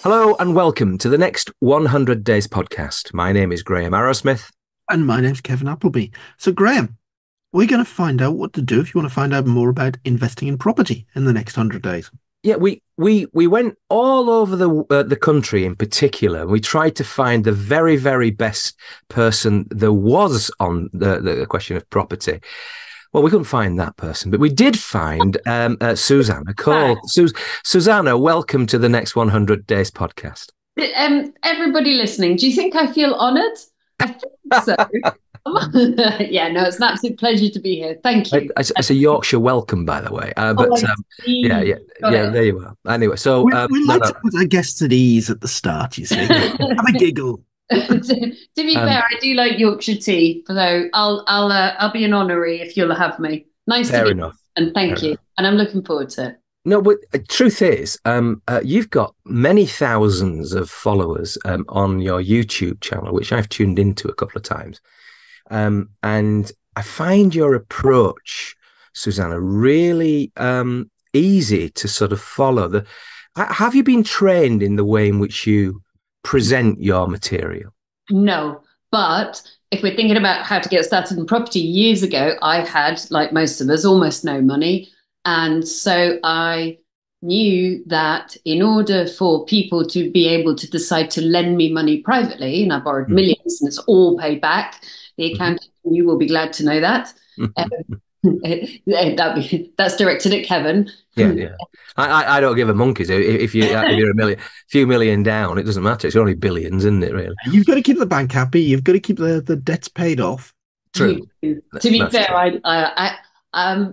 Hello and welcome to the next 100 Days podcast. My name is Graham Arrowsmith. And my name's Kevin Appleby. So, Graham, we're going to find out what to do if you want to find out more about investing in property in the next 100 days. Yeah, we went all over the country in particular. We tried to find the very, very best person there was on the question of property. Well, we couldn't find that person, but we did find Susannah Cole. Susannah, welcome to the next 100 Days podcast. Everybody listening, do you think I feel honoured? I think so. Yeah, no, it's an absolute pleasure to be here. Thank you. It's a Yorkshire welcome, by the way. Yeah, there you are. Anyway, so we like to put our guests at ease at the start. You see, have a giggle. To be fair, I do like Yorkshire tea, so I'll be an honorary if you'll have me. Nice to meet you, and thank you. And I'm looking forward to it. No, but the truth is, you've got many thousands of followers on your YouTube channel, which I've tuned into a couple of times. And I find your approach, Susannah, really easy to sort of follow. Have you been trained in the way in which you present your material? No, but if we're thinking about how to get started in property, years ago, I had, like most of us, almost no money. And so I knew that in order for people to be able to decide to lend me money privately, and I borrowed millions and it's all paid back, the accountant, you will be glad to know that. That's directed at Kevin. Yeah. I don't give a monkey's if you're a few million down. It doesn't matter. It's only billions, isn't it? Really, you've got to keep the bank happy. You've got to keep the debts paid off. True. To be fair,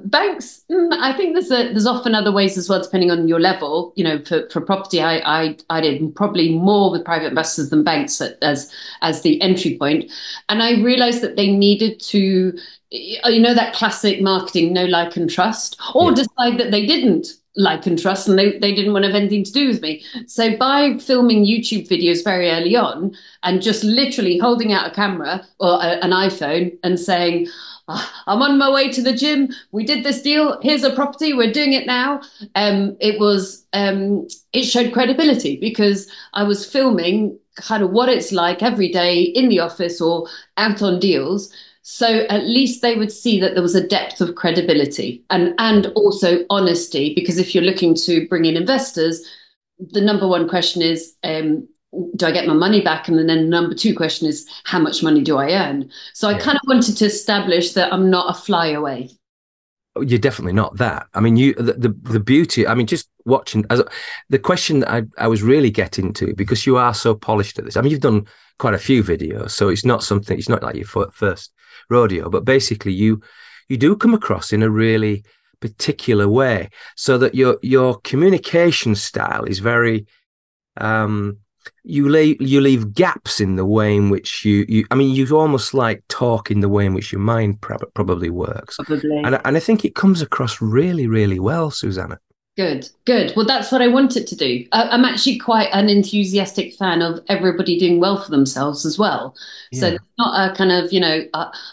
banks. I think there's often other ways as well, depending on your level. You know, for property, I did probably more with private investors than banks as the entry point, and I realized that they needed to, that classic marketing, know, like, and trust, or decide that they didn't like and trust, and they didn't want to have anything to do with me. So by filming YouTube videos very early on and just literally holding out a camera or an iPhone and saying, I'm on my way to the gym, we did this deal, here's a property, we're doing it now. It showed credibility because I was filming kind of what it's like every day in the office or out on deals. So at least they would see that there was a depth of credibility and also honesty, because if you're looking to bring in investors, the number one question is, do I get my money back? And then the number two question is, how much money do I earn? So I kind of wanted to establish that I'm not a flyaway. You're definitely not that. I mean, the beauty, I mean, just watching the question I was really getting to, because you are so polished at this. I mean, you've done quite a few videos, so it's not like your first rodeo, but basically you do come across in a really particular way, so that your communication style is very you leave gaps in the way in which you almost like talk in the way in which your mind probably works. And I think it comes across really, really well, Susannah. Good. Well, that's what I wanted to do. I'm actually quite an enthusiastic fan of everybody doing well for themselves as well. Yeah. So it's not a kind of,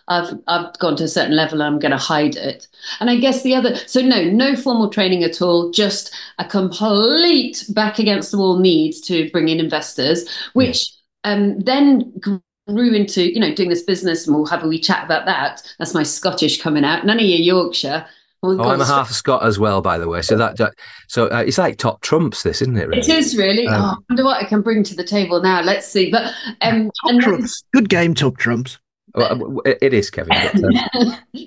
I've gone to a certain level, I'm going to hide it. And I guess no formal training at all, just a complete back against the wall need to bring in investors, which then grew into, doing this business, and we'll have a wee chat about that. That's my Scottish coming out. None of your Yorkshire. I'm a half a Scot as well, by the way. So it's like top trumps, this, isn't it? Really? It is really. I wonder what I can bring to the table now. Let's see. But top trumps. Good game, top trumps. Well, it is, Kevin.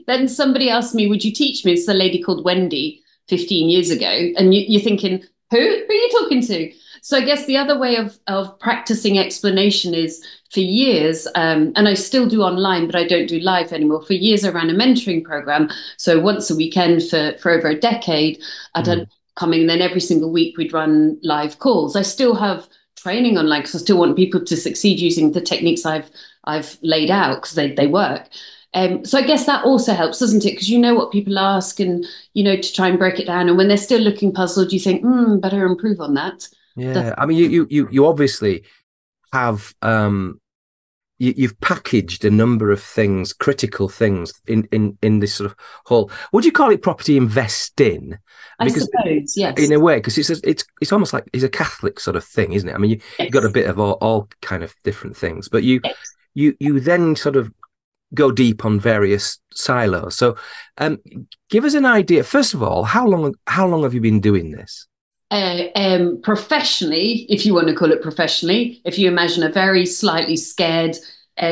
Then somebody asked me, "Would you teach me?" It's a lady called Wendy 15 years ago, and you're thinking, who are you talking to? So I guess the other way of practicing explanation is, for years, and I still do online, but I don't do live anymore. For years, I ran a mentoring program. So once a weekend for over a decade, I'd come in, then every single week we'd run live calls. I still have training online because I still want people to succeed using the techniques I've laid out, because they work. So I guess that also helps, doesn't it? Because you know what people ask, and to try and break it down. And when they're still looking puzzled, you think, better improve on that. Yeah, I mean, you obviously have you've packaged a number of things, critical things in this sort of whole. Would you call it property investing? I Because suppose, yes. in a way, because it's almost like it's a Catholic sort of thing, isn't it? I mean, you got a bit of all kind of different things, but you then sort of go deep on various silos. So, give us an idea. First of all, how long have you been doing this? Professionally, if you want to call it professionally, if you imagine a very slightly scared,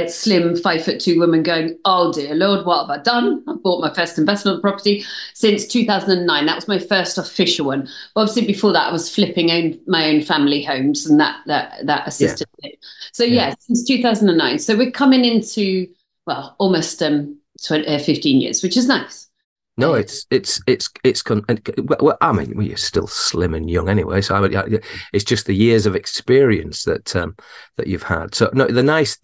slim 5'2" woman going, "Oh dear Lord, what have I done? I bought my first investment property since 2009. That was my first official one. But obviously, before that, I was flipping my own family homes, and that assisted it. So since 2009. So we're coming into almost 15 years, which is nice. No, well, I mean, you're still slim and young anyway. So it's just the years of experience that you've had. So no, the nice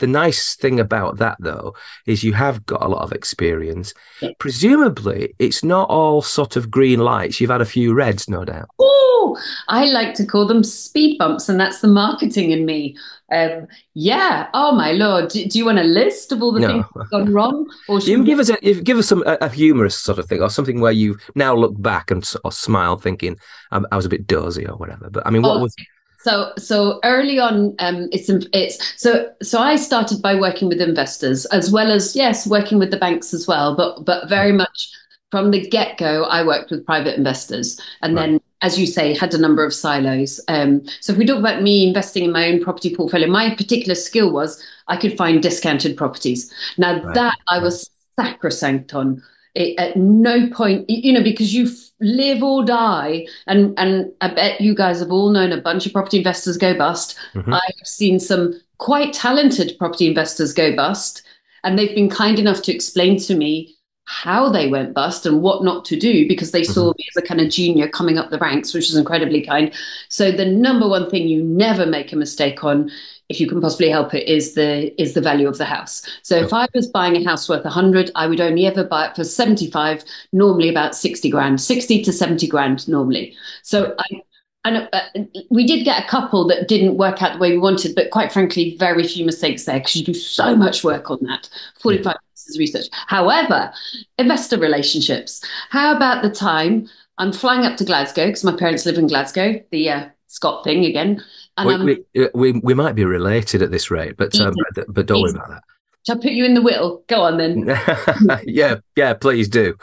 thing about that though is you have got a lot of experience. Yeah. Presumably, it's not all sort of green lights. You've had a few reds, no doubt. Oh, I like to call them speed bumps, and that's the marketing in me. Oh my Lord, do you want a list of all the things that have gone wrong? Or you can give us a humorous sort of thing, or something where you now look back and or smile, thinking I was a bit dozy or whatever. But I mean, what was? So early on, so I started by working with investors as well as working with the banks as well, but very much from the get-go, I worked with private investors, and then, as you say, had a number of silos. So if we talk about me investing in my own property portfolio, my particular skill was I could find discounted properties. Now that I was sacrosanct on. At no point, because you live or die, and I bet you guys have all known a bunch of property investors go bust. Mm-hmm. I've seen some quite talented property investors go bust, and they've been kind enough to explain to me how they went bust and what not to do, because they saw me as a kind of junior coming up the ranks, which is incredibly kind. So the number one thing you never make a mistake on, if you can possibly help it, is the value of the house. So if I was buying a house worth 100, I would only ever buy it for 75, normally about 60 grand, 60 to 70 grand normally. So we did get a couple that didn't work out the way we wanted, but quite frankly, very few mistakes there, because you do so much work on that. 45 pieces of research. However, investor relationships. How about the time I'm flying up to Glasgow, because my parents live in Glasgow, the Scott thing again. And we might be related at this rate, but don't worry about that. Shall I put you in the will? Go on then. yeah, please do.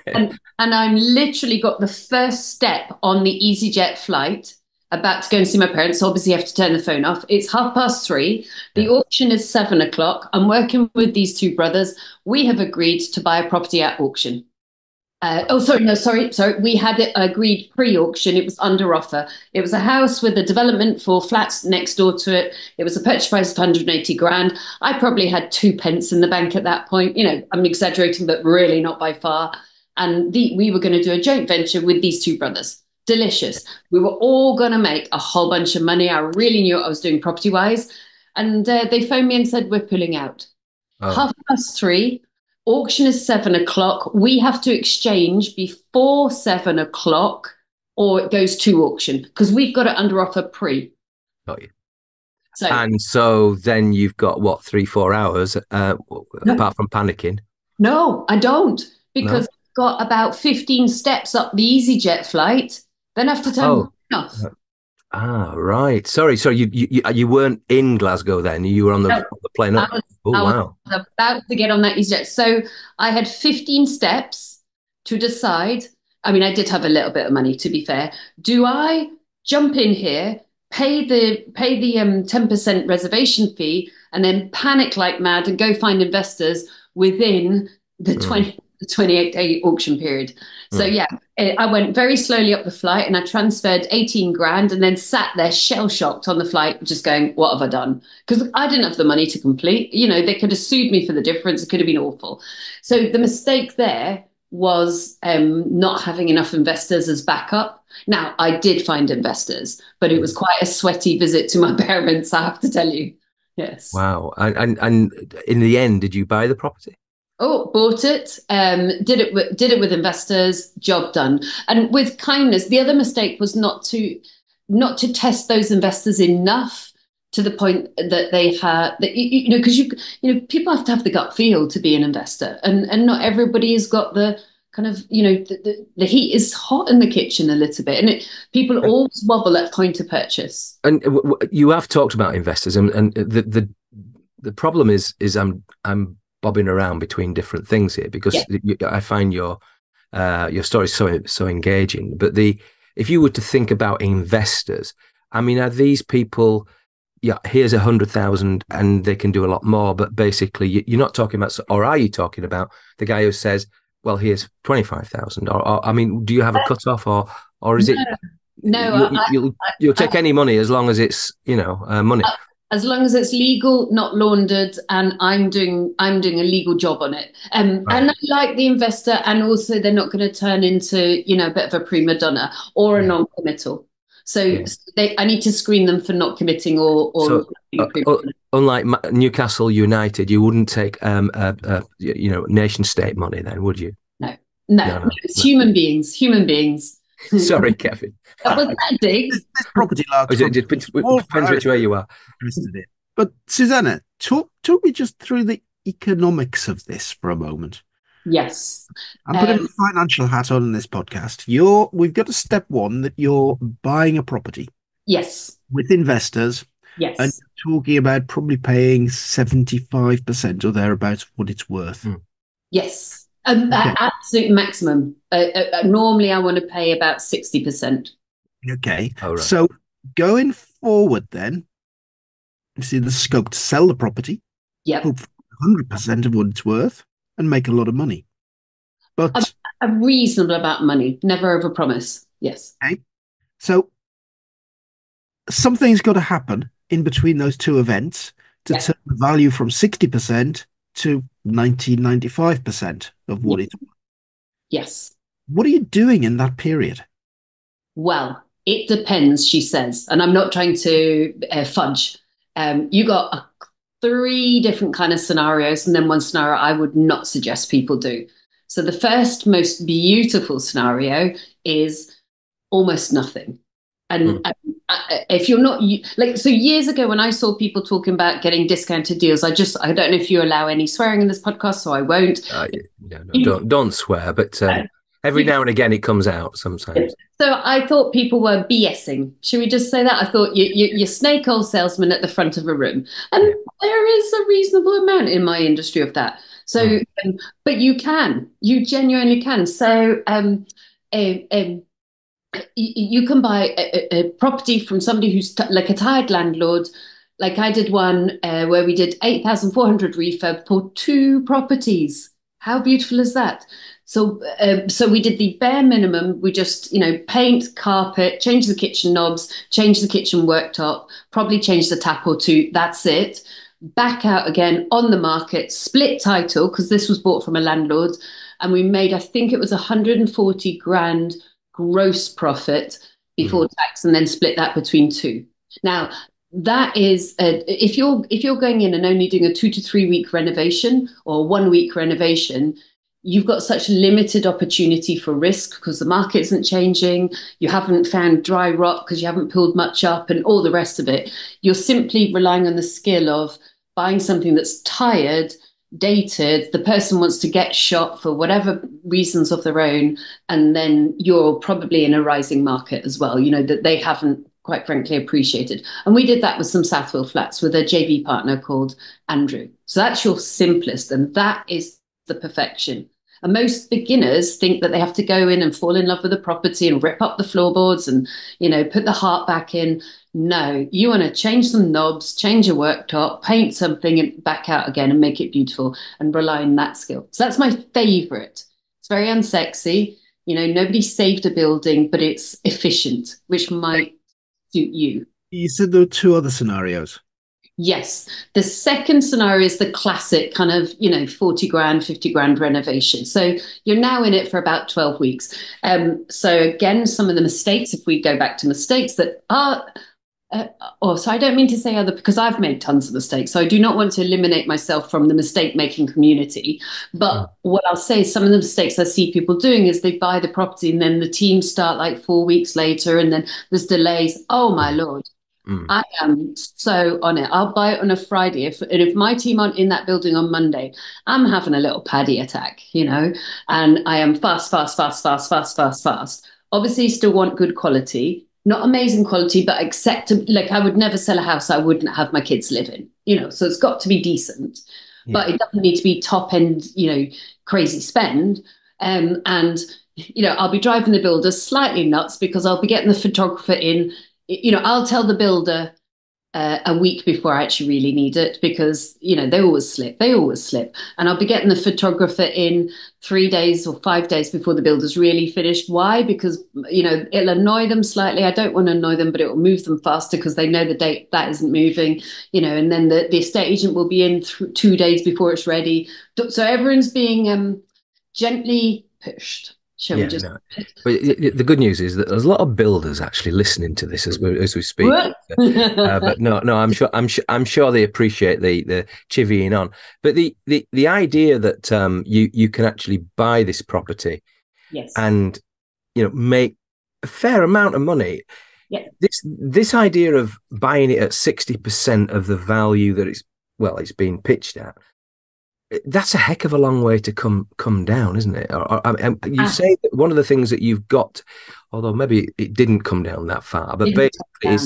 and I'm literally got the first step on the EasyJet flight, about to go and see my parents. So obviously, you have to turn the phone off. It's 3:30. The auction is 7:00. I'm working with these two brothers. We have agreed to buy a property at auction. Sorry. We had it agreed pre-auction. It was under offer. It was a house with a development for flats next door to it. It was a purchase price of 180 grand. I probably had 2 pence in the bank at that point. I'm exaggerating, but really not by far. And we were going to do a joint venture with these two brothers. Delicious. We were all going to make a whole bunch of money. I really knew what I was doing property-wise. And they phoned me and said, "We're pulling out." 3:30. Auction is 7:00. We have to exchange before 7:00, or it goes to auction, because we've got it under offer pre. Got you. So then you've got 3-4 hours, apart from panicking? No, I don't, because I've got about 15 steps up the EasyJet flight. Then I have to turn off. Right. Sorry. You weren't in Glasgow then. You were on the plane up. I was about to get on that EasyJet. So I had 15 steps to decide. I mean, I did have a little bit of money, to be fair. Do I jump in here, pay the 10% reservation fee, and then panic like mad and go find investors within the 28-day auction period? So I went very slowly up the flight, and I transferred 18 grand, and then sat there shell-shocked on the flight, just going, what have I done? Because I didn't have the money to complete. They could have sued me for the difference. It could have been awful. So the mistake there was not having enough investors as backup. Now, I did find investors, but it was quite a sweaty visit to my parents, I have to tell you. Yes. Wow. And in the end, did you buy the property? Oh, bought it. Did it with investors. Job done. And with kindness. The other mistake was not to test those investors enough to the point that they have that because people have to have the gut feel to be an investor, and not everybody has got the kind of the heat is hot in the kitchen a little bit, and people always wobble at point of purchase. And you have talked about investors, and the problem is I'm bobbing around between different things here because I find your story so engaging. But if you were to think about investors, I mean, are these people? Yeah, here's 100,000, and they can do a lot more. But basically, you're not talking about, or are you talking about the guy who says, "Well, here's 25,000"? Or I mean, do you have a cutoff, or is it? No, you'll take any money as long as it's money. As long as it's legal, not laundered, and I'm doing a legal job on it. Right. And I like the investor, and also they're not going to turn into a bit of a prima donna or a non-committal. So I need to screen them for not committing or unlike Newcastle United, you wouldn't take nation state money then, would you? No. It's human beings. Sorry, Kevin. Was that dig? This property lark. It depends which way you are. But Susannah, talk me just through the economics of this for a moment. Yes. I'm putting a financial hat on in this podcast. We've got a step one that you're buying a property. Yes. With investors. Yes. And you're talking about probably paying 75% or thereabouts what it's worth. Yes. Absolute maximum. Normally I want to pay about 60%. Okay. Oh, right. So going forward then, you see the scope to sell the property. Yeah. 100% of what it's worth and make a lot of money. But a reasonable amount of money, never overpromise. Yes. Okay. So something's got to happen in between those two events to turn the value from 60% to 95% of what it's worth. Yes. What are you doing in that period? Well, it depends, she says, and I'm not trying to fudge. You got 3 different kind of scenarios, and then one scenario I would not suggest people do. So the first most beautiful scenario is almost nothing. And if you're not so years ago when I saw people talking about getting discounted deals, I don't know if you allow any swearing in this podcast, so I won't. No, don't swear, but every now and again it comes out sometimes. So I thought people were BSing. Should we just say that? I thought you're snake oil salesman at the front of a room. And there is a reasonable amount in my industry of that. So, but you genuinely can. So you can buy a property from somebody who's like a tired landlord. Like I did one where we did 8,400 refurb for 2 properties. How beautiful is that? So we did the bare minimum. We just, paint, carpet, change the kitchen knobs, change the kitchen worktop, probably change the tap or 2. That's it. Back out again on the market, split title, because this was bought from a landlord. And we made, I think it was 140 grand gross profit before tax, and then split that between 2. Now, that is, if you're going in and only doing a 2 to 3 week renovation or 1 week renovation, you've got such limited opportunity for risk because the market isn't changing. You haven't found dry rot because you haven't pulled much up and all the rest of it. You're simply relying on the skill of buying something that's tired, dated, the person wants to get shot for whatever reasons of their own, and then you're probably in a rising market as well, that they haven't quite frankly appreciated. And we did that with some Southfield flats with a JV partner called Andrew. So that's your simplest, and that is the perfection. And most beginners think that they have to go in and fall in love with the property and rip up the floorboards and, put the heart back in. No, you want to change some knobs, change a worktop, paint something and back out again and make it beautiful and rely on that skill. So that's my favorite. It's very unsexy. Nobody saved a building, but it's efficient, which might suit you. You said there were 2 other scenarios. Yes. The second scenario is the classic kind of, 40 grand, 50 grand renovation. So you're now in it for about 12 weeks. So again, some of the mistakes, if we go back to mistakes that are, so I don't mean to say other, because I've made tons of mistakes. So I do not want to eliminate myself from the mistake making community. But what I'll say is some of the mistakes I see people doing is they buy the property and then the team start like 4 weeks later and then there's delays. Oh my Lord. I am so on it. I'll buy it on a Friday. If my team aren't in that building on Monday, I'm having a little paddy attack, and I am fast, fast, fast, fast, fast, fast, fast. Obviously, still want good quality, not amazing quality, but acceptable. Like I would never sell a house I wouldn't have my kids live in, so it's got to be decent, but it doesn't need to be top end, crazy spend. And I'll be driving the builder slightly nuts because I'll be getting the photographer in. I'll tell the builder a week before I actually really need it because, they always slip. And I'll be getting the photographer in 3 days or 5 days before the builder's really finished. Why? Because, it'll annoy them slightly. I don't want to annoy them, but it will move them faster because they know the date that isn't moving, and then the estate agent will be in 2 days before it's ready. So everyone's being gently pushed. Shall we just? No. But the good news is that there's a lot of builders actually listening to this as we speak. But no, I'm sure they appreciate the chivying on. But the idea that you can actually buy this property, yes, and make a fair amount of money. Yes. This idea of buying it at 60% of the value that it's being pitched at. That's a heck of a long way to come down, isn't it? You say that one of the things that you've got, although maybe it didn't come down that far, but basically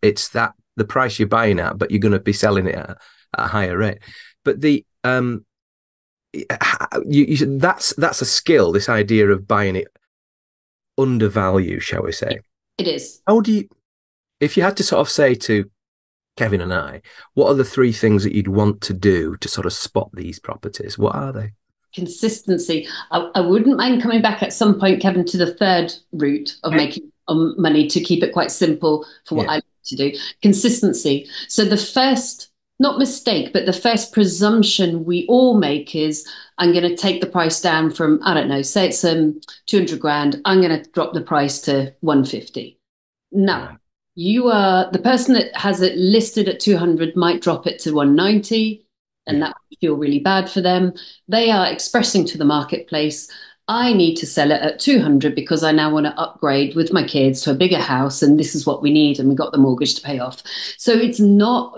it's that the price you're buying at, but you're going to be selling it at a higher rate. But that's a skill. This idea of buying it under value, shall we say? It is. How do you, if you had to sort of say to Kevin and I, what are the 3 things that you'd want to do to sort of spot these properties? What are they? Consistency. I wouldn't mind coming back at some point, Kevin, to the third route of making money to keep it quite simple for what I like to do. Consistency. So the first, not mistake, but the first presumption we all make is I'm going to take the price down from, I don't know, say it's 200 grand. I'm going to drop the price to 150. No. You are the person that has it listed at 200 might drop it to 190, and that would feel really bad for them. They are expressing to the marketplace, I need to sell it at 200 because I now want to upgrade with my kids to a bigger house, and this is what we need, and we got the mortgage to pay off. So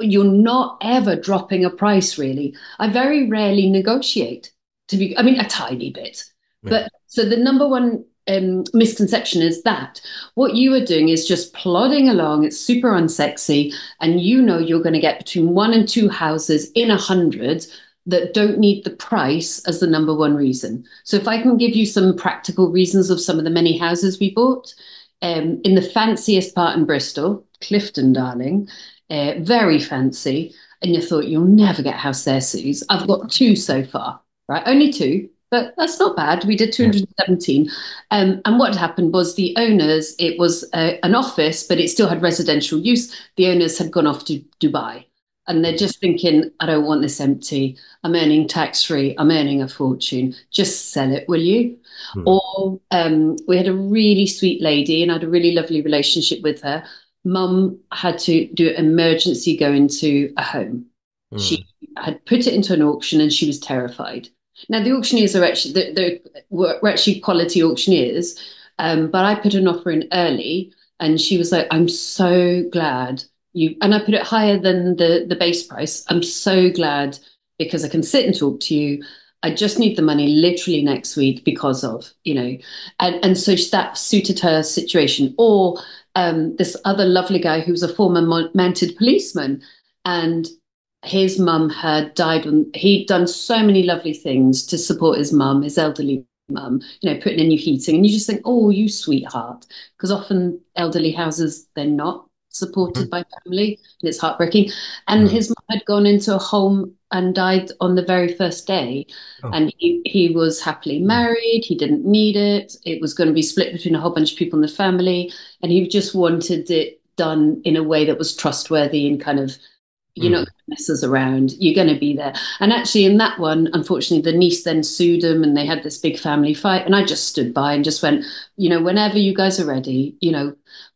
you're not ever dropping a price, really. I very rarely negotiate, a tiny bit. But so the number one misconception is that what you are doing is just plodding along. It's super unsexy, and you're going to get between 1 and 2 houses in 100 that don't need the price as the number one reason. So if I can give you some practical reasons of some of the many houses we bought, in the fanciest part in Bristol, Clifton, darling, very fancy, and you thought you'll never get a house there, Suze. I've got 2 so far, right? Only 2. But that's not bad. We did 217. And what happened was the owners, it was an office, but it still had residential use. The owners had gone off to Dubai. And they're just thinking, I don't want this empty. I'm earning tax-free. I'm earning a fortune. Just sell it, will you? Or we had a really sweet lady, and I had a really lovely relationship with her. Mum had to do an emergency go into a home. She had put it into an auction, and she was terrified. Now, the auctioneers are actually, we're actually quality auctioneers, but I put an offer in early, and she was like, I'm so glad and I put it higher than the base price. I'm so glad because I can sit and talk to you. I just need the money literally next week because of, and so that suited her situation. Or this other lovely guy who was a former mounted policeman, and his mum had died. He'd done so many lovely things to support his mum, his elderly mum, putting in new heating. And you just think, oh, you sweetheart. Because often elderly houses, they're not supported by family, and it's heartbreaking. And his mum had gone into a home and died on the very first day. And he was happily married. He didn't need it. It was going to be split between a whole bunch of people in the family. And he just wanted it done in a way that was trustworthy and kind of, you're not going to mess us around. You're going to be there. And actually in that one, unfortunately, the niece then sued him, and they had this big family fight. And I just stood by and just went, whenever you guys are ready,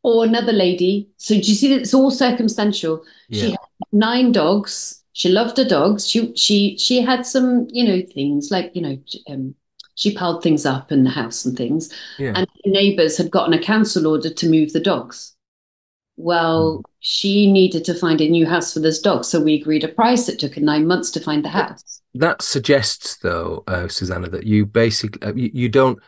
or another lady. So do you see that it's all circumstantial? Yeah. She had 9 dogs. She loved her dogs. She had some, things like, she piled things up in the house and things. Yeah. And the neighbours had gotten a council order to move the dogs. Well, she needed to find a new house for this dog, so we agreed a price. It took her 9 months to find the house. That suggests, though, Susannah, that you basically you don't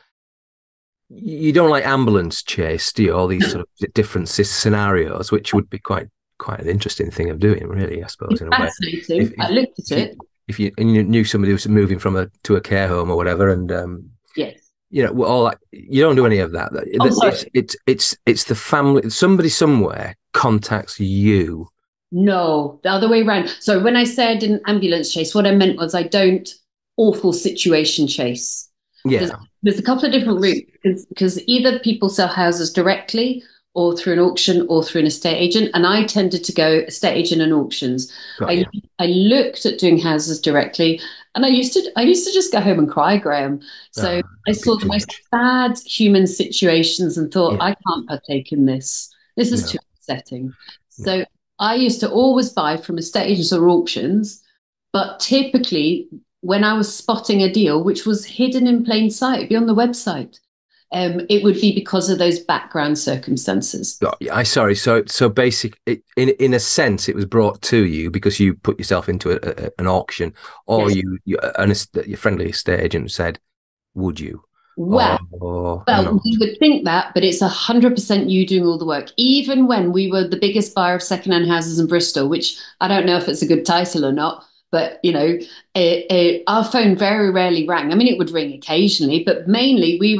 like ambulance chase, do you? All these sort of different scenarios, which would be quite an interesting thing of doing, really, I suppose, It's in a way. fascinating. I looked at it. If you knew somebody who was moving to a care home or whatever, and Yes. all that, you don't do any of that. It's the family. Somebody somewhere contacts you. No, the other way around. So when I said an ambulance chase, what I meant was I don't awful situation chase. Yeah. There's a couple of different routes because either people sell houses directly or through an auction or through an estate agent. And I tended to go estate agent and auctions. I looked at doing houses directly, and I used to just go home and cry, Graham. So I saw the most sad human situations and thought, I can't partake in this. This is too upsetting. So I used to always buy from estate agents or auctions, but typically when I was spotting a deal which was hidden in plain sight, it'd be on the website. It would be because of those background circumstances. Sorry. So basic, in a sense, it was brought to you because you put yourself into an auction, or yes. Your friendly estate agent said, "Would you?" Well, we would think that, but it's 100% you doing all the work. Even when we were the biggest buyer of secondhand houses in Bristol, which I don't know if it's a good title or not, but our phone very rarely rang. I mean, it would ring occasionally, but mainly we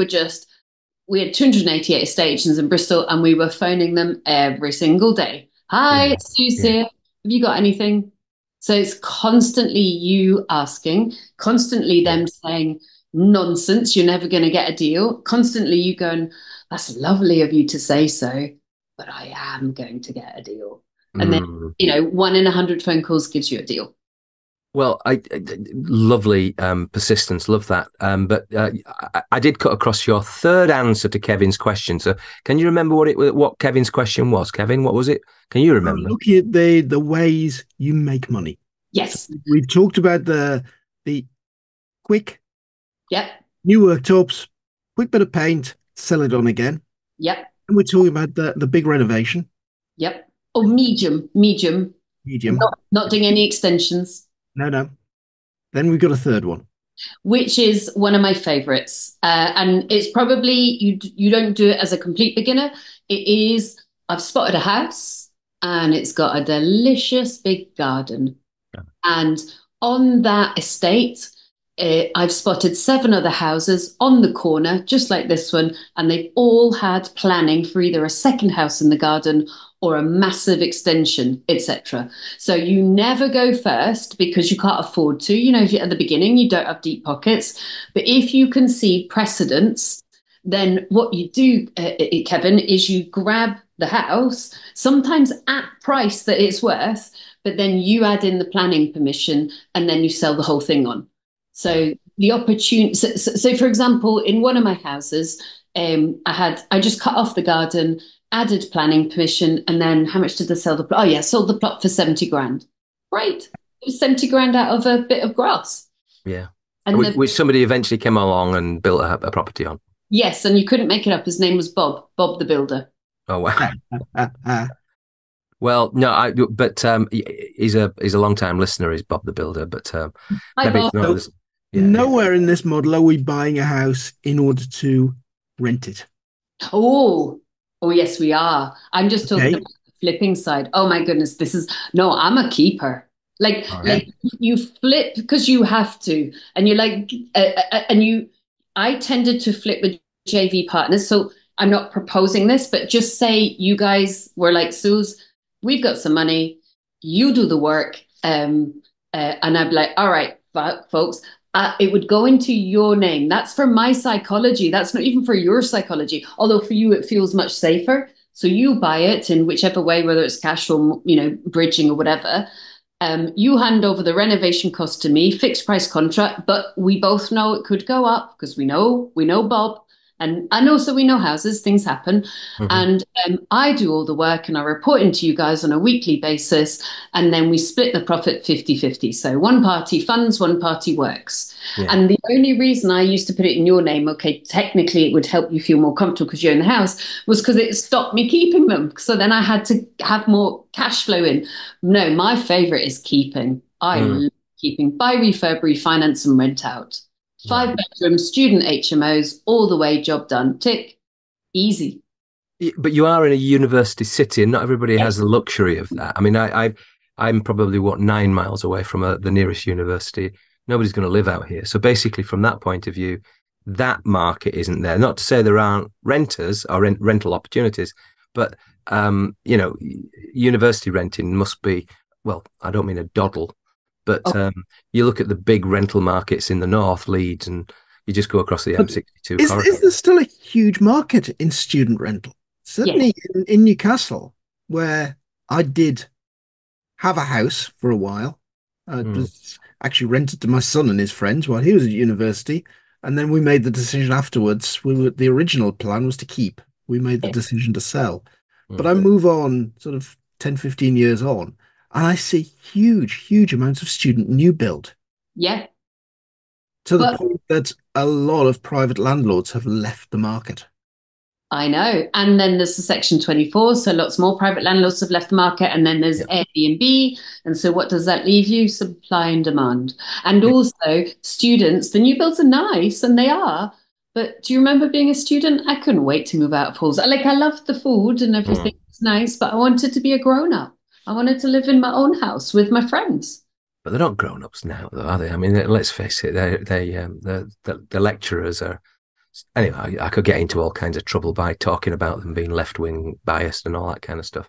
had 288 estate agents in Bristol, and we were phoning them every single day. Hi, it's Suze here. Have you got anything? So it's constantly you asking, constantly them saying, nonsense, you're never going to get a deal. Constantly you going, that's lovely of you to say so, but I am going to get a deal. And then, 1 in 100 phone calls gives you a deal. Well, lovely persistence, love that. But I did cut across your third answer to Kevin's question. So, can you remember what Kevin's question was? Kevin, what was it? Can you remember? Looking at the ways you make money. Yes, we've talked about the quick. Yep. New worktops, quick bit of paint, sell it on again. Yep. And we're talking about the big renovation. Yep. Or medium. Not doing any extensions. No. Then we've got a third one, which is one of my favorites, and it's probably you don't do it as a complete beginner. It is, I've spotted a house and it's got a delicious big garden, and on that estate I've spotted 7 other houses on the corner just like this one, and they've all had planning for either a second house in the garden or a massive extension, etc. So you never go first because you can't afford to. If you're at the beginning, you don't have deep pockets. But if you can see precedents, then what you do, Kevin, is you grab the house, sometimes at price that it's worth, but then you add in the planning permission and then you sell the whole thing on. So the opportunity. So for example, in one of my houses, I just cut off the garden, added planning permission, and then how much did I sell the plot? Oh yeah, sold the plot for 70 grand. Right, it was 70 grand out of a bit of grass. Yeah, and which somebody eventually came along and built a property on. Yes, and you couldn't make it up. His name was Bob the Builder. Oh wow. Well, no, but he's a long time listener. Is Bob the Builder? But maybe it's not. Nowhere in this model are we buying a house in order to rent it. Oh, yes, we are. I'm just talking about the flipping side. Oh my goodness, I'm a keeper. Like you flip because you have to, and you're like, I tended to flip with JV partners. So I'm not proposing this, but just say you guys were like, Suze, we've got some money, you do the work, and I'd be like, all right, folks. It would go into your name. That's for my psychology. That's not even for your psychology. Although for you, it feels much safer. So you buy it in whichever way, whether it's cash or, bridging or whatever. You hand over the renovation cost to me, fixed price contract, but we both know it could go up because we know Bob, And also we know houses, things happen. Hmm. And I do all the work and I report into you guys on a weekly basis. And then we split the profit 50-50. So one party funds, one party works. Yeah. And the only reason I used to put it in your name, okay, technically it would help you feel more comfortable because you're in the house, was because it stopped me keeping them. So then I had to have more cash flow in. No, my favorite is keeping. I love keeping. Buy, refurb, refinance, and rent out. 5-bedroom student HMOs, all the way, job done. Tick. Easy. But you are in a university city, and not everybody Yes. has the luxury of that. I mean, I'm probably 9 miles away from the nearest university. Nobody's going to live out here. So basically, from that point of view, that market isn't there. Not to say there aren't renters or rental opportunities, but university renting must be, well, I don't mean a doddle, but you look at the big rental markets in the north, Leeds, and you just go across the M62 corridor. Is there still a huge market in student rental? Certainly in Newcastle, where I did have a house for a while. It was actually rented to my son and his friends while he was at university. And then we made the decision afterwards. The original plan was to keep. We made the decision to sell. But I move on sort of 10, 15 years on, and I see huge amounts of student new build. Yeah. To the point that a lot of private landlords have left the market. I know. And then there's the Section 24. So lots more private landlords have left the market. And then there's Airbnb. And so what does that leave you? Supply and demand. And also students, the new builds are nice, and they are. But do you remember being a student? I couldn't wait to move out of halls. Like, I loved the food and everything was nice, but I wanted to be a grown-up. I wanted to live in my own house with my friends. But they're not grown-ups now, though, are they? I mean, let's face it, the lecturers are... Anyway, I could get into all kinds of trouble by talking about them being left-wing biased and all that kind of stuff.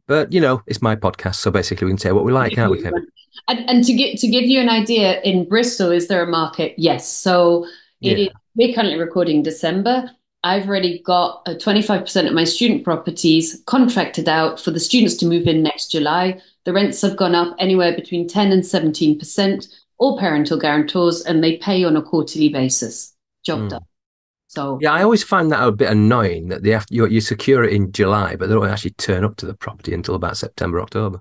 But, it's my podcast, so basically we can say what we like, can't we, Kevin? And to give you an idea, in Bristol, is there a market? Yes. So we're currently recording December. I've already got 25% of my student properties contracted out for the students to move in next July. The rents have gone up anywhere between 10 and 17%, all parental guarantors, and they pay on a quarterly basis. Job done. So I always find that a bit annoying that you secure it in July, but they don't actually turn up to the property until about September, October.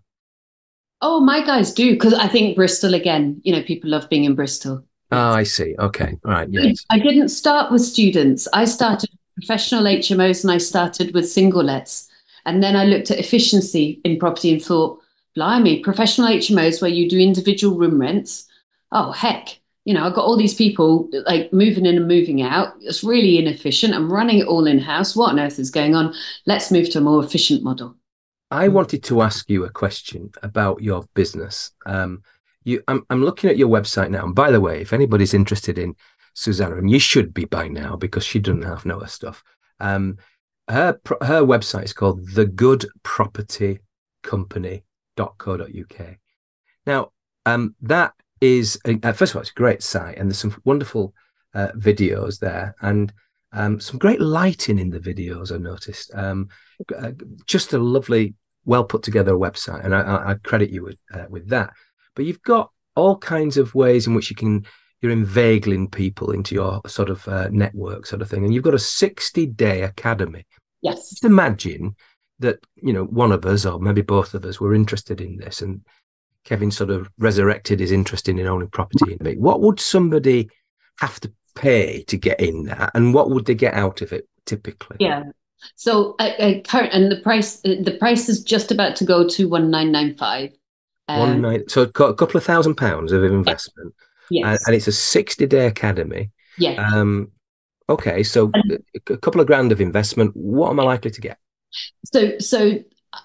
Oh, my guys do, because I think Bristol, again, people love being in Bristol. Oh, I see. Okay. All right. Yes. I didn't start with students. I started with professional HMOs and I started with single lets. And then I looked at efficiency in property and thought, blimey, professional HMOs where you do individual room rents. Oh, heck. I've got all these people like moving in and moving out. It's really inefficient. I'm running it all in-house. What on earth is going on? Let's move to a more efficient model. I wanted to ask you a question about your business. I'm looking at your website now. And by the way, if anybody's interested in Susannah, and you should be by now because she doesn't half know her stuff, her website is called thegoodpropertycompany.co.uk. Now, that is, first of all, it's a great site, and there's some wonderful videos there, and some great lighting in the videos, I noticed. Just a lovely, well put together website, and I credit you with that. But you've got all kinds of ways in which you're inveigling people into your sort of network sort of thing, and you've got a 60-day academy. Yes. Just imagine that, one of us, or maybe both of us, were interested in this, and Kevin sort of resurrected his interest in owning property. What would somebody have to pay to get in that, and what would they get out of it typically? Yeah. So the price is just about to go to 1995. So a couple of £1,000 of investment. Yes. And it's a 60-day academy. Yeah. Okay, so a couple of grand of investment. What am I likely to get? So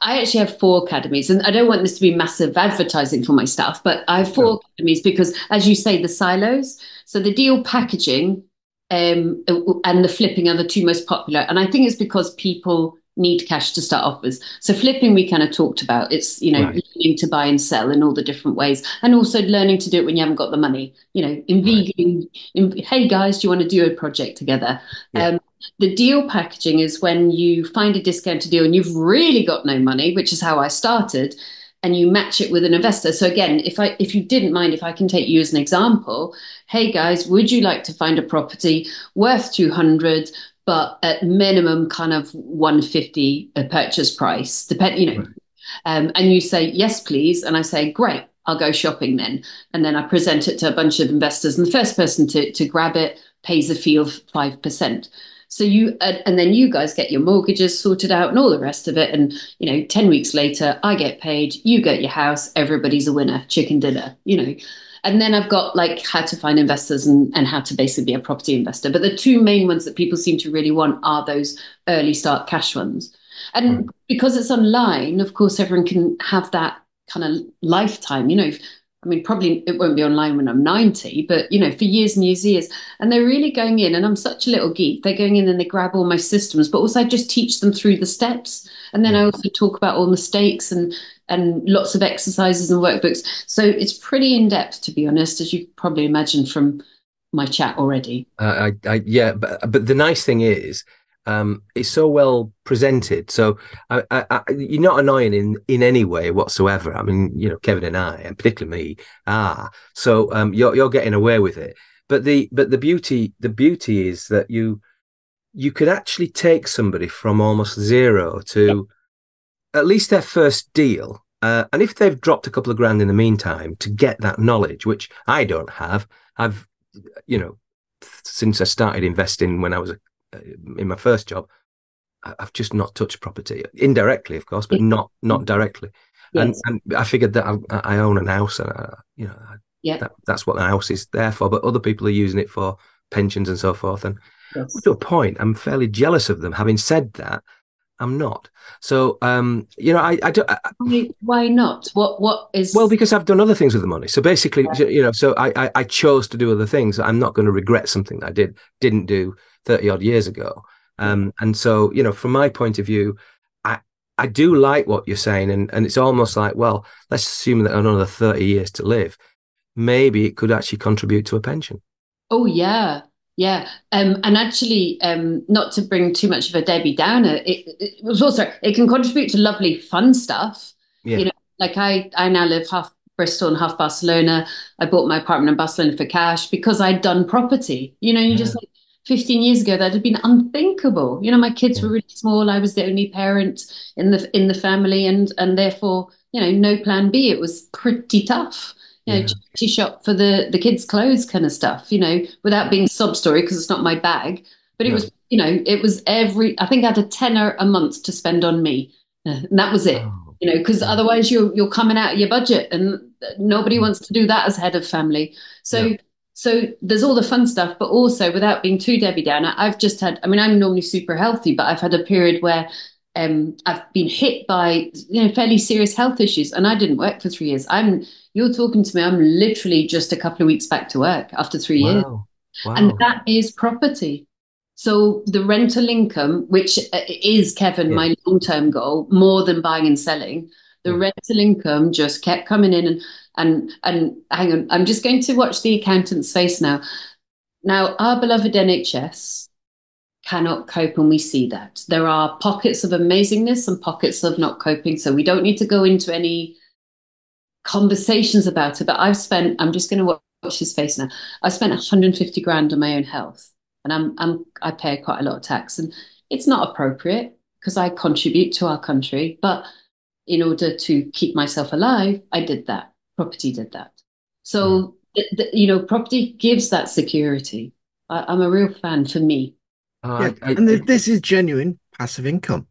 I actually have 4 academies, and I don't want this to be massive advertising for my staff, but I have 4 academies because, as you say, the silos. So the deal packaging and the flipping are the 2 most popular. And I think it's because people need cash to start off with. So flipping, we kind of talked about. It's, learning to buy and sell in all the different ways, and also learning to do it when you haven't got the money, hey guys, do you want to do a project together? Yeah. The deal packaging is when you find a discounted deal and you've really got no money, which is how I started. and you match it with an investor. So again, if you didn't mind, if I can take you as an example, hey guys, would you like to find a property worth 200, but at minimum kind of 150 a purchase price, Right. and you say, yes, please. And I say, great, I'll go shopping then. And then I present it to a bunch of investors. And the first person to grab it pays a fee of 5%. So and then you guys get your mortgages sorted out and all the rest of it. And, 10 weeks later, I get paid, you get your house, everybody's a winner, chicken dinner. And then I've got like how to find investors and how to basically be a property investor. But the two main ones that people seem to really want are those early start cash ones. And because it's online, of course, everyone can have that kind of lifetime, I mean, probably it won't be online when I'm 90, but, for years and years and years. And they're really going in, and I'm such a little geek. They're going in and they grab all my systems, but also I just teach them through the steps. And then I also talk about all mistakes and lots of exercises and workbooks. So it's pretty in depth, to be honest, as you probably imagine from my chat already. Yeah, but the nice thing is, it's so well presented. So you're not annoying in any way whatsoever. I mean, Kevin and I, and particularly me, are. So you're getting away with it. But the beauty is that you could actually take somebody from almost zero to at least their first deal. And if they've dropped a couple of grand in the meantime to get that knowledge, which I don't have, I've, since I started investing when I was in my first job, I've just not touched property, indirectly, of course, but not directly. Yes. And I figured that I own an house, and that's what the house is there for. But other people are using it for pensions and so forth. And to a point, I'm fairly jealous of them. Having said that, I'm not. So, I don't. Why not? What is? Well, because I've done other things with the money. So basically, so I chose to do other things. I'm not going to regret something that I didn't do 30 odd years ago. And so, from my point of view, I do like what you're saying. And it's almost like, well, let's assume that another 30 years to live, maybe it could actually contribute to a pension. Oh, yeah. Yeah. And actually, not to bring too much of a Debbie Downer, it was also, it can contribute to lovely, fun stuff. Yeah. Like I now live half Bristol and half Barcelona. I bought my apartment in Barcelona for cash because I'd done property. You just like 15 years ago, that had been unthinkable. My kids were really small. I was the only parent in the family, and therefore, no plan B. It was pretty tough. Charity shop for the kids' clothes kind of stuff, without being sob story because it's not my bag. But it was, it was I think I had a tenner a month to spend on me. And that was it, because otherwise you're coming out of your budget, and nobody wants to do that as head of family. So there's all the fun stuff, but also without being too Debbie Downer, I've just had, I mean, I'm normally super healthy, but I've had a period where I've been hit by fairly serious health issues, and I didn't work for 3 years. You're talking to me, I'm literally just a couple of weeks back to work after 3 years. Wow. And that is property. So the rental income, which is, Kevin, my long-term goal, more than buying and selling, the rental income just kept coming in. And hang on, I'm just going to watch the accountant's face now. Now, our beloved NHS cannot cope, and we see that. There are pockets of amazingness and pockets of not coping, so we don't need to go into any conversations about it, but I'm just going to watch his face now. I've spent 150 grand on my own health, and I pay quite a lot of tax, and it's not appropriate because I contribute to our country, but in order to keep myself alive, I did that. Property did that. So, property gives that security. I'm a real fan for me. And this is genuine passive income.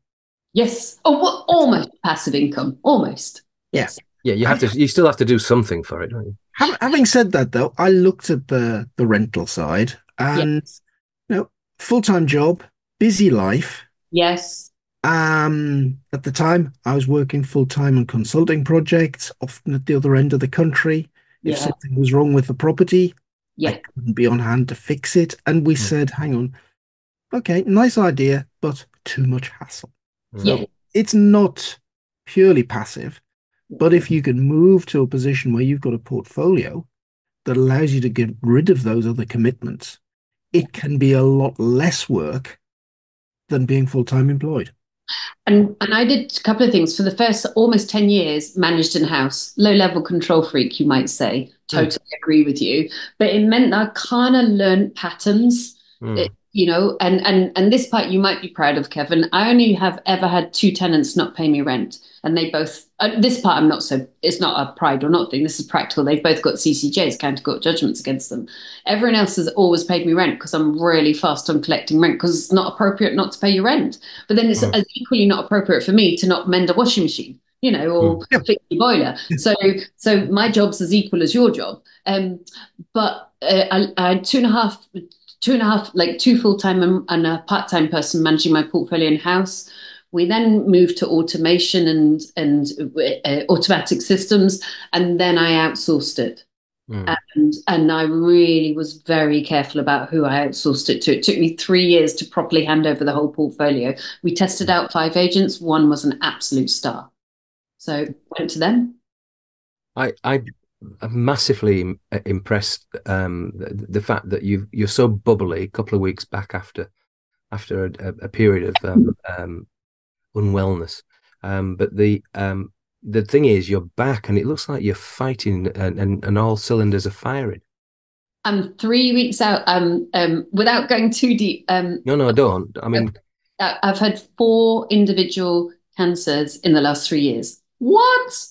Yes. Oh, almost passive income. Almost. Yes. Yeah, you still have to do something for it, don't you? Having said that, though, I looked at the rental side, and full-time job, busy life. Yes. At the time, I was working full-time on consulting projects, often at the other end of the country. If something was wrong with the property, I couldn't be on hand to fix it. And we said, hang on, okay, nice idea, but too much hassle. So it's not purely passive, but if you can move to a position where you've got a portfolio that allows you to get rid of those other commitments, it can be a lot less work than being full-time employed. And I did a couple of things for the first almost 10 years, managed in house, low level control freak, you might say. Mm. Totally agree with you. But it meant that I kind of learned patterns, Mm. and this part you might be proud of, Kevin. I only have ever had two tenants not pay me rent. And they both, this part I'm not so, it's not a pride or not thing. This is practical. They've both got CCJs, county court judgments against them. Everyone else has always paid me rent because I'm really fast on collecting rent because it's not appropriate not to pay your rent. But then it's Mm. equally not appropriate for me to not mend a washing machine, or Mm. fix the boiler. So my job's as equal as your job. But I had two and a half, like two full-time and a part-time person managing my portfolio in house. We then moved to automation and automatic systems, and then I outsourced it. Mm. And I really was very careful about who I outsourced it to. It took me 3 years to properly hand over the whole portfolio. We tested out 5 agents. One was an absolute star. So went to them. I'm massively impressed, the fact that you're so bubbly a couple of weeks back after a period of unwellness. But the thing is, you're back, and it looks like you're fighting, and all cylinders are firing. I'm 3 weeks out. Without going too deep. No, don't. I mean, I've had 4 individual cancers in the last 3 years. What?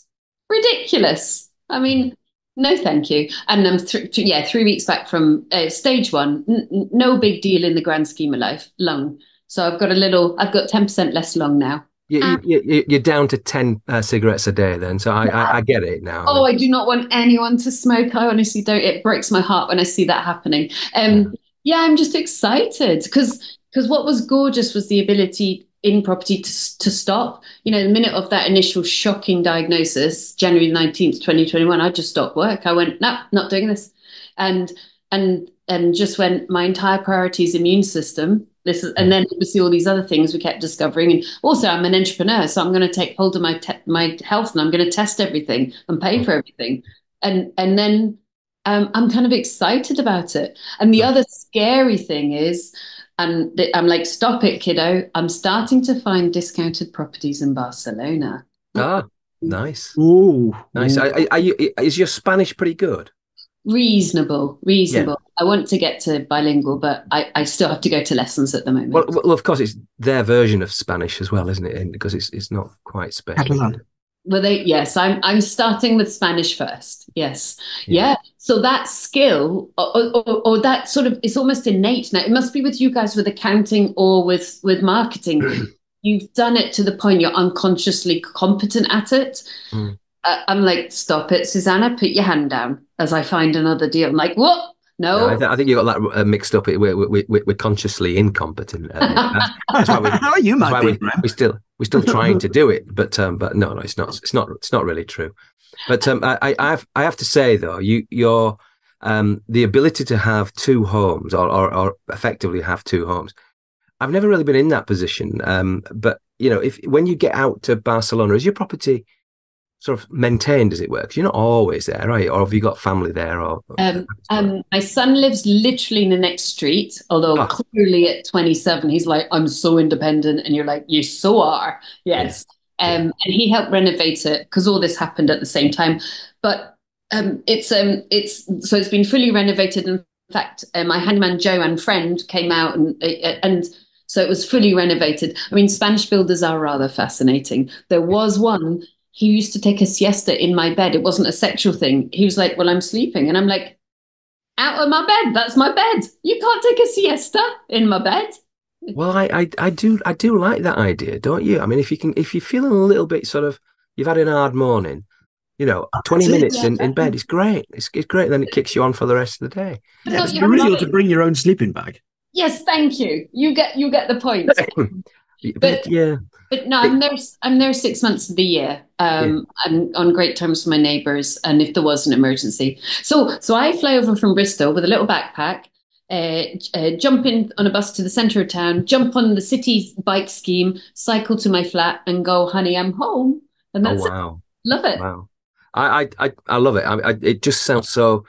Ridiculous. I mean, no, thank you. And I'm 3 weeks back from stage 1. No big deal in the grand scheme of life. Lung. So I've got 10% less lung now. you're down to 10 cigarettes a day then. So I get it now. Oh, I do not want anyone to smoke. I honestly don't. It breaks my heart when I see that happening. Yeah, I'm just excited because what was gorgeous was the ability in property to stop. The minute of that initial shocking diagnosis, January 19th, 2021, I just stopped work. I went, no, not doing this. And and just went, my entire priority is immune system. And then obviously all these other things we kept discovering. And also I'm an entrepreneur, so I'm going to take hold of my health, and I'm going to test everything and pay for everything. And then I'm kind of excited about it. And the other scary thing is, and I'm like, stop it, kiddo. I'm starting to find discounted properties in Barcelona. Ah, nice. Ooh, Nice. ooh. Is your Spanish pretty good? Reasonable. Yeah. I want to get to bilingual, but I still have to go to lessons at the moment. Well, of course, it's their version of Spanish as well, isn't it? And because it's not quite special. Catalan. Well, yes, I'm starting with Spanish first. Yes, yeah. So that skill, or that sort of, it's almost innate now. It must be with you guys with accounting or with marketing. You've done it to the point you're unconsciously competent at it. Mm. I'm like, stop it, Susannah, put your hand down as I find another deal. I'm like, what? No. I think you got that mixed up. We're consciously incompetent. That's why we're still trying to do it. But no, it's not. It's not really true. But I have to say though, your the ability to have two homes or effectively have two homes. I've never really been in that position. But when you get out to Barcelona, is your property sort of maintained, as it were? 'Cause you're not always there, right? Or have you got family there? My son lives literally in the next street, although clearly at 27, he's like, I'm so independent. And you're like, you so are. Yes. And he helped renovate it because all this happened at the same time. But it's been fully renovated. In fact, my handyman Joe and friend came out and so it was fully renovated. I mean, Spanish builders are rather fascinating. There was one. He used to take a siesta in my bed. It wasn't a sexual thing. He was like, well, I'm sleeping. And I'm like, out of my bed. That's my bed. You can't take a siesta in my bed. Well, I do like that idea, don't you? I mean, if you're feeling a little bit sort of, you've had an hard morning, 20 minutes in bed is great. It's great. Then it kicks you on for the rest of the day. Yeah, it's crucial to bring your own sleeping bag. Yes, thank you. You get the point. But no, I'm there 6 months of the year. I'm on great terms with my neighbours, and if there was an emergency, so I fly over from Bristol with a little backpack, jump in on a bus to the centre of town, jump on the city bike scheme, cycle to my flat, and go, honey, I'm home. And that's it. Love it. Wow, I love it. It just sounds so,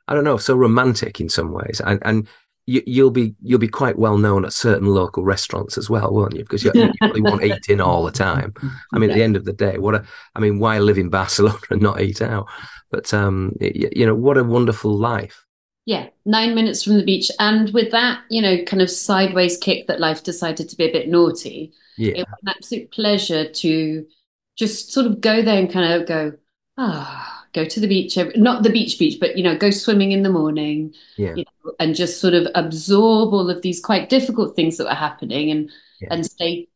I don't know, so romantic in some ways, and you'll be quite well known at certain local restaurants as well, won't you? Because you probably won't eat in all the time. I mean, at the end of the day, why live in Barcelona and not eat out? But what a wonderful life. Yeah, 9 minutes from the beach. And with that, kind of sideways kick that life decided to be a bit naughty, Yeah, it was an absolute pleasure to just sort of go there and kind of go to the beach, not the beach, but, go swimming in the morning, yeah, and just sort of absorb all of these quite difficult things that were happening yeah. and say,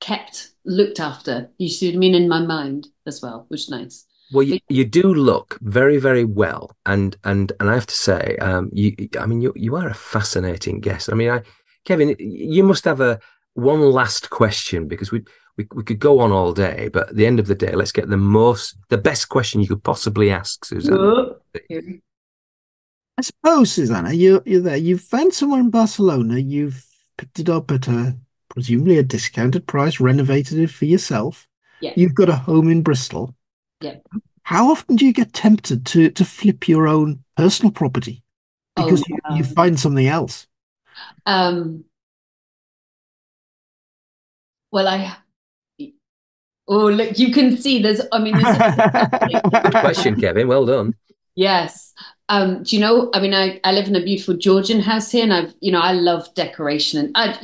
kept, looked after, you see what I mean, in my mind as well, which is nice. Well, you do look very, very well, and I have to say, you are a fascinating guest. I mean, Kevin, you must have one last question because we could go on all day, but at the end of the day, let's get the best question you could possibly ask, Susannah. I suppose, Susannah, you're there. You've found somewhere in Barcelona. You've picked it up at presumably a discounted price, renovated it for yourself. Yeah. You've got a home in Bristol. Yeah. How often do you get tempted to flip your own personal property because you find something else? Well, look, you can see there's Good question, Kevin. Well done. Yes. Do you know, I mean, I live in a beautiful Georgian house here, and I love decoration, and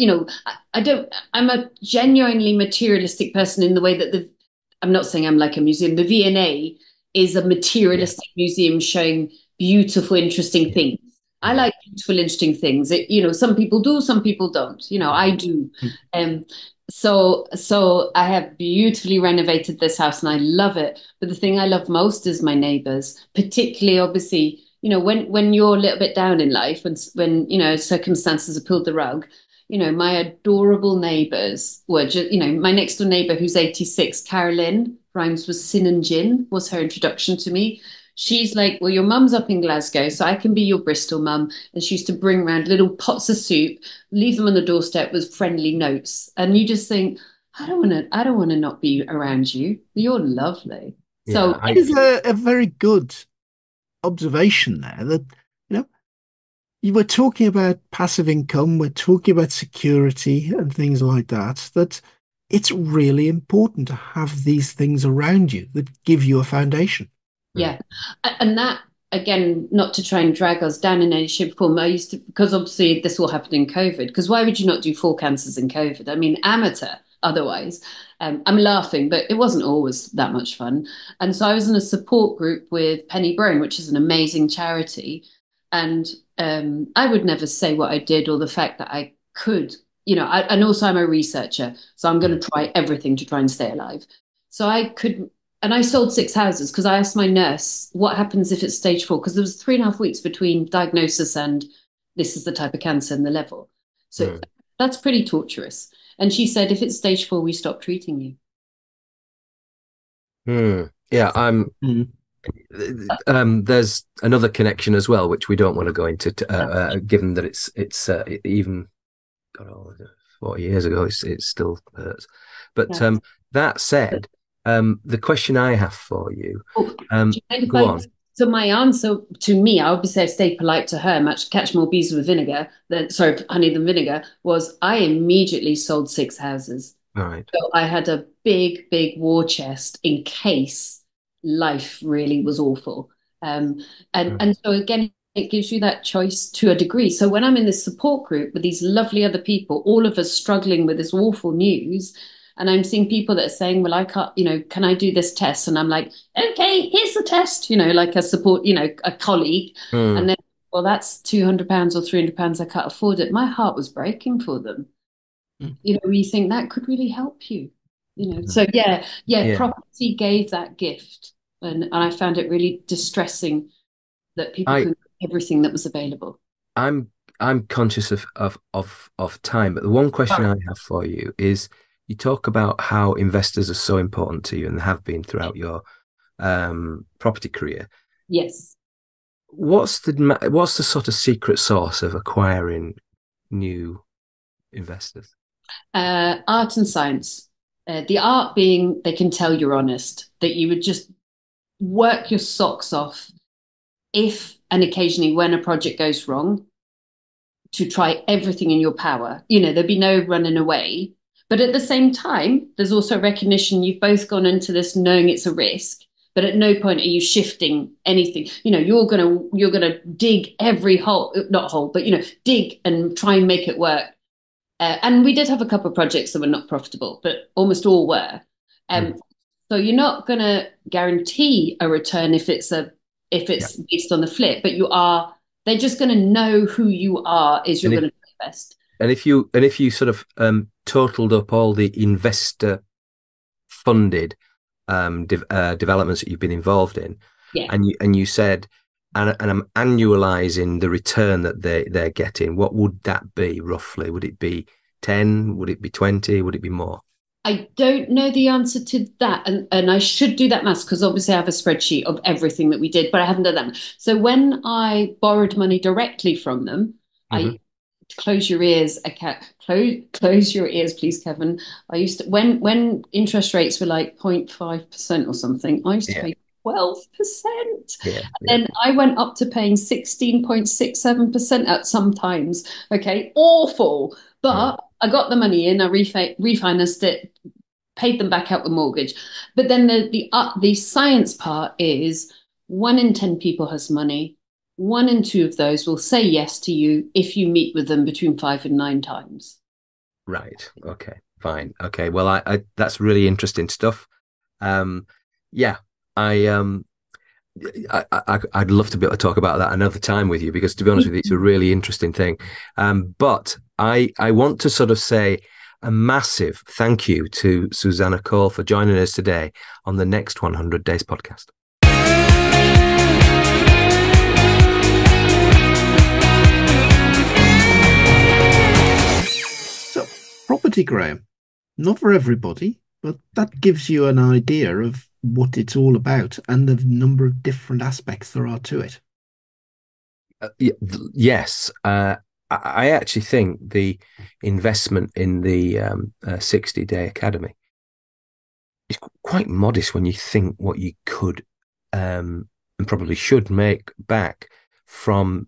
I'm a genuinely materialistic person in the way that I'm not saying I'm like a museum. The V&A is a materialistic museum showing beautiful, interesting things. I like beautiful, interesting things. Some people do, some people don't. I do. So I have beautifully renovated this house and I love it. But the thing I love most is my neighbors, particularly obviously, when you're a little bit down in life, when circumstances have pulled the rug, my adorable neighbors were just, my next door neighbor who's 86, Carolyn, rhymes with sin and gin, was her introduction to me. She's like, well, your mum's up in Glasgow, so I can be your Bristol mum. And she used to bring around little pots of soup, leave them on the doorstep with friendly notes. And you just think, I don't want to not be around you. You're lovely. So it is a very good observation there that, you were talking about passive income, we're talking about security and things like that, that it's really important to have these things around you that give you a foundation. Yeah. And that, again, not to try and drag us down in any shape or form, because obviously this all happened in COVID, because why would you not do 4 cancers in COVID? I mean, amateur otherwise. I'm laughing, but it wasn't always that much fun. And so I was in a support group with Penny Brown, which is an amazing charity. And I would never say what I did or the fact that I could, and also I'm a researcher, so I'm going to try everything to try and stay alive. So and I sold 6 houses because I asked my nurse, what happens if it's stage 4? Because there was 3.5 weeks between diagnosis and this is the type of cancer and the level. So that's pretty torturous. And she said, if it's stage 4, we stop treating you. Yeah, there's another connection as well, which we don't want to go into, given that it's even 40 years ago, it still hurts. But that said, the question I have for you, go on. So my answer to me, I obviously stayed polite to her, much catch more bees with honey than vinegar, was I immediately sold 6 houses. Right. So I had a big, big war chest in case life really was awful. And so again, it gives you that choice to a degree. So when I'm in this support group with these lovely other people, all of us struggling with this awful news, and I'm seeing people that are saying, well, I can't, can I do this test? And I'm like, okay, here's the test, like a support, a colleague. And then, well, that's £200 or £300. I can't afford it. My heart was breaking for them. You think that could really help you, So property gave that gift. And I found it really distressing that people couldn't get everything that was available. I'm conscious of time, but the one question I have for you is, you talk about how investors are so important to you and have been throughout your property career. Yes. What's the sort of secret sauce of acquiring new investors? Art and science. The art being they can tell you're honest, that you would just work your socks off if and occasionally when a project goes wrong, to try everything in your power. There'd be no running away. But at the same time, there's also recognition you've both gone into this knowing it's a risk, but at no point are you shifting anything. You're gonna dig every hole, not hole, but dig and try and make it work. And we did have a couple of projects that were not profitable, but almost all were. So you're not going to guarantee a return if it's based on the flip, but they're just going to know who you are as you're going to invest. And if you sort of totaled up all the investor funded developments that you've been involved in, and you said, and I'm annualizing the return that they're getting, what would that be roughly? Would it be 10? Would it be 20? Would it be more? I don't know the answer to that. And I should do that maths because obviously I have a spreadsheet of everything that we did, but I haven't done that. So when I borrowed money directly from them, I close your ears, close your ears, please, Kevin. I used to, when interest rates were like 0.5% or something, I used to pay 12%. Then I went up to paying 16.67% at some times. Okay, awful. But I got the money in, I refinanced it, paid them back out the mortgage. But then the science part is 1 in 10 people has money. 1 in 2 of those will say yes to you if you meet with them between 5 and 9 times. Right. Okay. Fine. Okay. Well, I that's really interesting stuff. I'd love to be able to talk about that another time with you because, to be honest with you, it's a really interesting thing. But I want to sort of say a massive thank you to Susannah Cole for joining us today on the Next 100 Days podcast. So, property, Graham, not for everybody, but that gives you an idea of what it's all about and the number of different aspects there are to it. Yes. I actually think the investment in the 60-day academy is quite modest when you think what you could and probably should make back from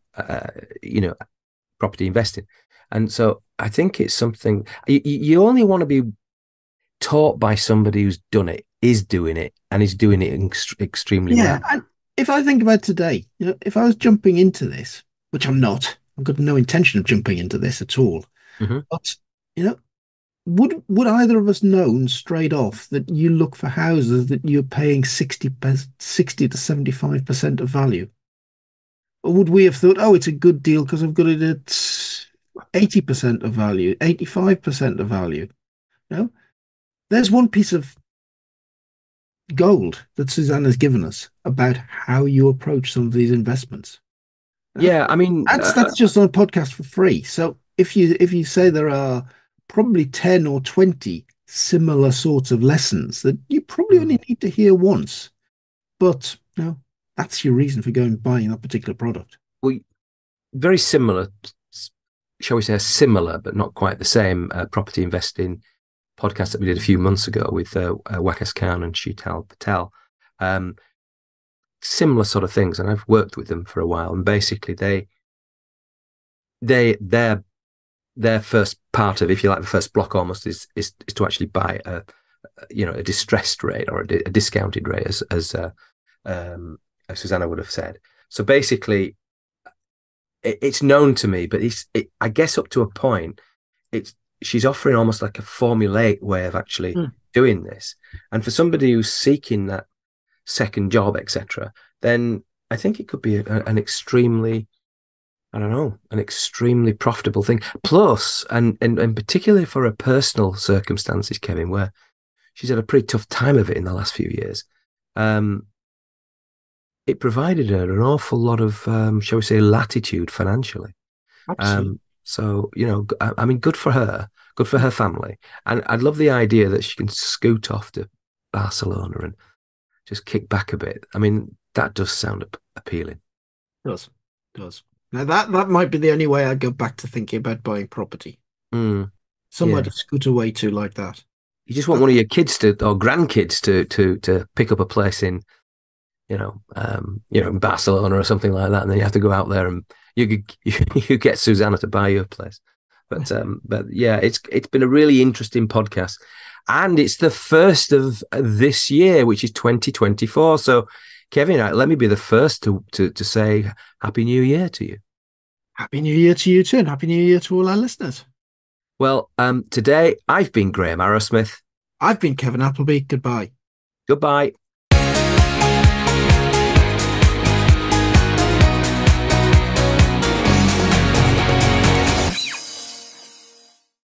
property investing. And so I think it's something you only want to be taught by somebody who's done it, is doing it, and is doing it extremely well. And if I think about today, if I was jumping into this, which I'm not, I've got no intention of jumping into this at all. But would either of us known straight off that you look for houses that you're paying 60 to 75% of value? Or would we have thought, oh, it's a good deal because I've got it at 80% of value, 85% of value? No, there's one piece of gold that Susannah's given us about how you approach some of these investments. Yeah, I mean, that's just on a podcast for free. So if you say there are probably 10 or 20 similar sorts of lessons that you probably only need to hear once, but that's your reason for going and buying that particular product. Well, very similar, shall we say, similar but not quite the same property investing podcast that we did a few months ago with Wakas Khan and Sheetal Patel. Similar sort of things, and I've worked with them for a while, and basically their first part of, if you like, the first block almost is to actually buy a distressed rate or a discounted rate, as Susannah would have said. So basically, it's known to me, but I guess up to a point, she's offering almost like a formulaic way of actually doing this, and for somebody who's seeking that second job, etc., then I think it could be an extremely, an extremely profitable thing. Plus, and particularly for her personal circumstances, Kevin, where she's had a pretty tough time of it in the last few years, it provided her an awful lot of, shall we say, latitude financially. Absolutely. So, I mean, good for her family. And I'd love the idea that she can scoot off to Barcelona and just kick back a bit. I mean, that does sound appealing. Does. Now that might be the only way I go back to thinking about buying property. Somewhere to scoot away to like that. You just want one of your kids or grandkids to pick up a place in in Barcelona or something like that, and then you have to go out there and you get Susannah to buy you a place. But yeah, it's been a really interesting podcast, and it's the first of this year, which is 2024. So, Kevin, let me be the first to say Happy New Year to you. Happy New Year to you too, and Happy New Year to all our listeners. Well, today I've been Graham Arrowsmith. I've been Kevin Appleby. Goodbye. Goodbye.